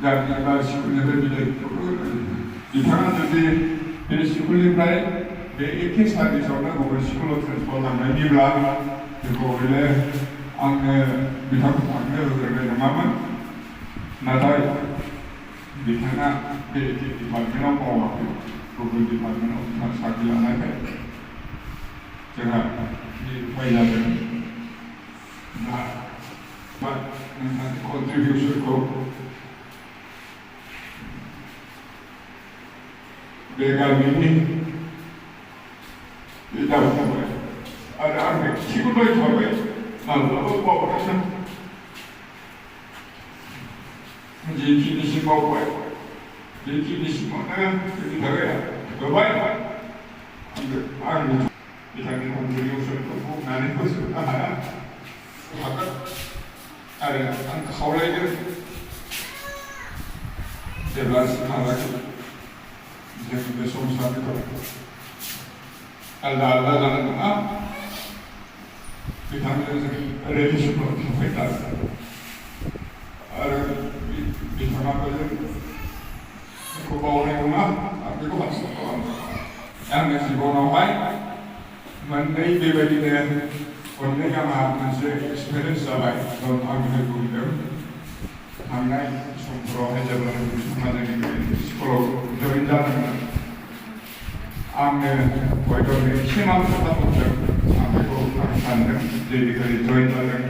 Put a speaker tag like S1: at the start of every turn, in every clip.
S1: जायगा स्कुलनिफ्राय बिदायखौ बिथाङा जुदि बे स्कुलनिफ्राय बे एखे सार्भिसावनो गुबुन स्कुलाव ट्रेन्सफार लांनायनिब्ला बेखौ हले आङो बिथांखौ थांनो होग्रोनाय नङामोन नाथाय बिथाङा बे डिपार्टमेन्टआव मावाखै गुबुन डिपार्टमेन्टआव बिथाङा साख्रि लानायखाय जोंहा उफाय जादों दा नोंथांनि कन्ट्रिबिउसनखौ बे गामिनि बे दावबाय आरो आं बेखौ थाबाय माब्लाबा बावगारनो जिखिनिसिम मावबाय बेखिनिसिमावनो जोंनि थाखाय गोबां आं बिथांनि कन्ट्रिबिउसनखौ बुंनानै फोजोबनो हाया हागोन आरो आं खावलायदों जेब्लासिमहालागै जों बे संसारखौ आलदा आलदा जानो नङा बिथांजों जों रिलेसनाव थाबाय थागोन आरो बिथाङाबो जोंखौ बावनाय नङा आं बेखौ आसा खालामो आंनि जिबनावहाय मोननै बेबायदिनो मोननै आंहा मोनसे एक्सपिरियेन्स जाबाय आं बेखौ बुंदों थांनाय समफोरावहाय जेब्ला बिथाङा जोंनि स्कुलाव जइन जादोंमोन आङो हयथ' मेक्सिमाम खोथा बुंदों आं बेखौ आं सानदों जेरैखाय जइन जादों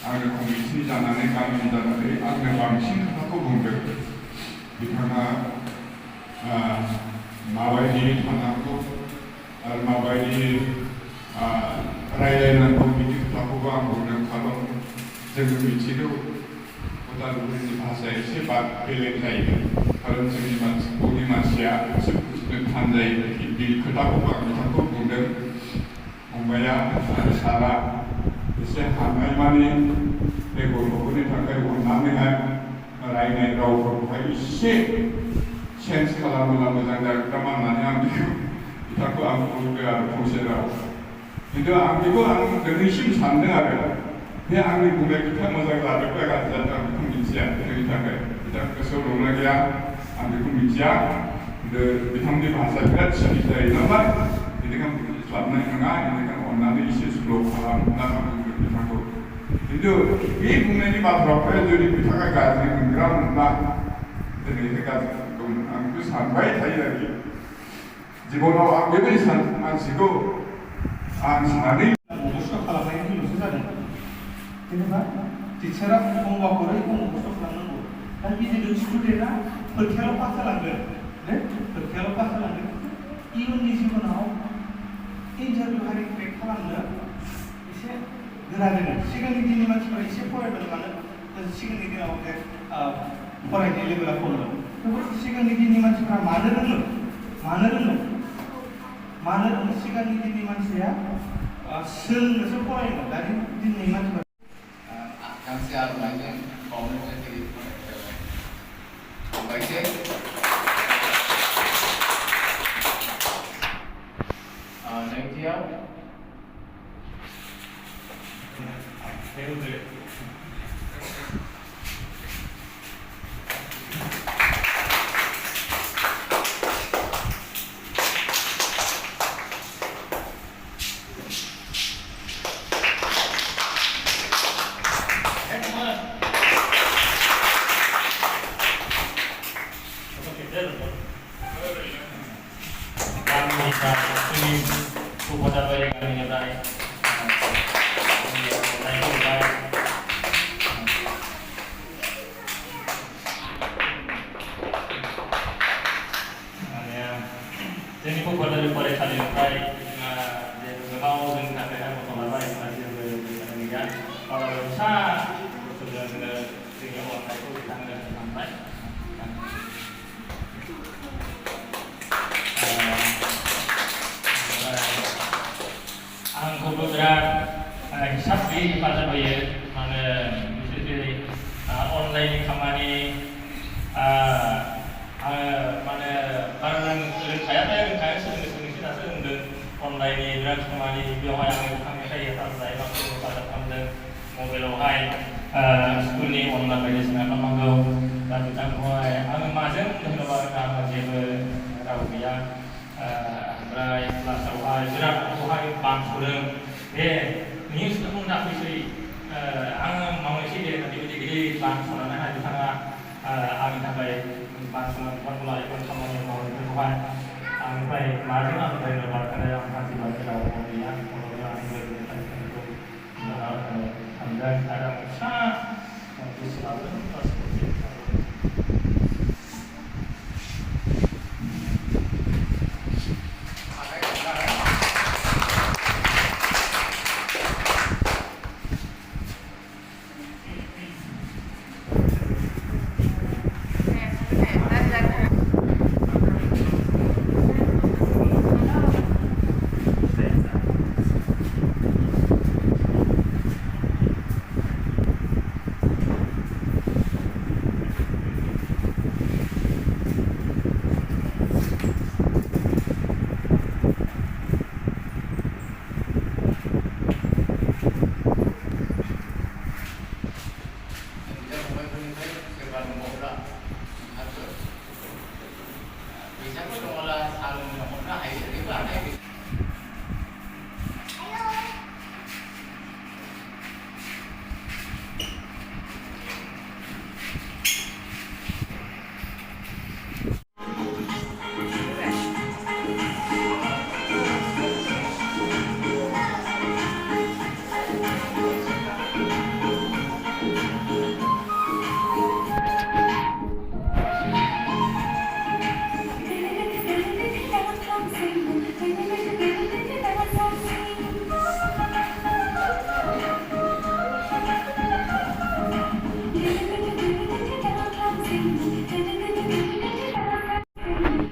S1: आङो कमिटि जानानै गामिनि जानानै आंनो बांसिन खोथाखौ बुंदों बिथाङा माबायदि थानांगौ आरो माबायदि रायज्लायनांगौ बिदि खोथाखौबो आं बुंदों खारन जोङो मिथिगौ उदालगुरिनि भाषाया एसे बेलेग जायो खारन जोंनि मानसिया एसे बुजिनो थान जायो बे खोथाखौबो आं बिथांखौ बुंदों फंबाया आरो सारा एसे हानाय माने बे गथ'फोरनि थाखाय अननानैहाय रायनाय रावफोरखौहाय एसे चेन्ज खालामोब्ला मोजां जागोन होननानै आं बिथांखौ आं बुंदों आरो फंसे राव खिन्थु आं बेखौ आं दिनैसिम सानदों आरो बे आंनि बुंनाय खोथाया मोजां जादोंबा गाज्रि जादों आं बेखौ मिथिया जोंनि थाखाय बिथां गोसोआव दंना गैया आं बेखौ मिथिया खिन्थु बिथांनि भाषाया बिराद सिरि जायो नालाय बेनिखायनो बुजिस्लाबनाय नङा बेनिखायनो अननानै एसे स्ल' खालामना बुंदों बिथांखौ खिन्थु बे बुंनायनि बाथ्राफ्रा जुदि बिथाङा गाज्रि मोनग्रा मोनब्ला दिनैहाय गाज्रि मोनगौमोन आं बेखौ सानबाय थायो आरोखि जिबनाव आं बेबायदि मानसिखौ आं सानै
S2: खस्थ' खालामनायनि दिनावसो जादों जेनेबा टिचारा बुंबा हरै खस्थ' खालामनांगौ दा बिदिनो स्टुडेन्टआ फरिखायाव पास जालांगोन फरिखायाव पास जालांगोन इयुननि जिबनाव इन्टारभिउ हारि क्रेक खालामनो एसे गोरा जागोन सिगांनि दिननि मानसिफोरा एसे फरायदोंब्लानो सिगांनि दिनाव फरायनाय लेभेला खममोन थेवबो सिगांनि दिननि मानसिफोरा मानो रोङो सिगांनि दिननि मानसिया सोलोंनोसो फरायोमोन दानि दिननि मानसिफोरा
S3: गांसे आर'नाइजों बावनो थाखाय हामबायसै नैथियाव
S4: जोंनि क'क्राझार फरायसालिनिफ्राय गोबाव जोंनि थाखाय मथ' लाबाय जेबो गैया अब्लाबो फिसा बुस्थुजों जोङो जोंनि अननायखौ बिथांनो थांबाय आंखौबो बिराद हिसाब गैयै हेफाजाब होयो माने बिसोर जेरै अनलाइननि खामानि माने बारा रोंखाया सोलोंनोसै दासो रोंदों अनलाइननि बिराद खामानि बेवहाय आङो बिथांनिफ्राय हेफाजाब खालामदों मबाइलावहाय स्कुलनि अनला बायदिसिना खालामनांगौ दा बिथांखौहाय आङो माजों होनोबा आंहा जेबो राव गैया ओमफ्राय क्लासावहाय बिराद आंखौहाय बांस'दों दे नोंनि स्कुलखौ दाफैसै आङो मावनोसै दे बेबायदि गिदिर बांस'नानैहाय बिथाङा आंनि थाखाय बांस'नानै बिफांखौ लायोमोन खामानि मावनायफोरखौहाय आमफ्राय माजों आं रायज्लायनो बारखानाय आं हान्थिबाय राव गैया अब्ला आं गोजोननाय थानायखौ सानदों आरो आं फिसा गोसो लाबोदों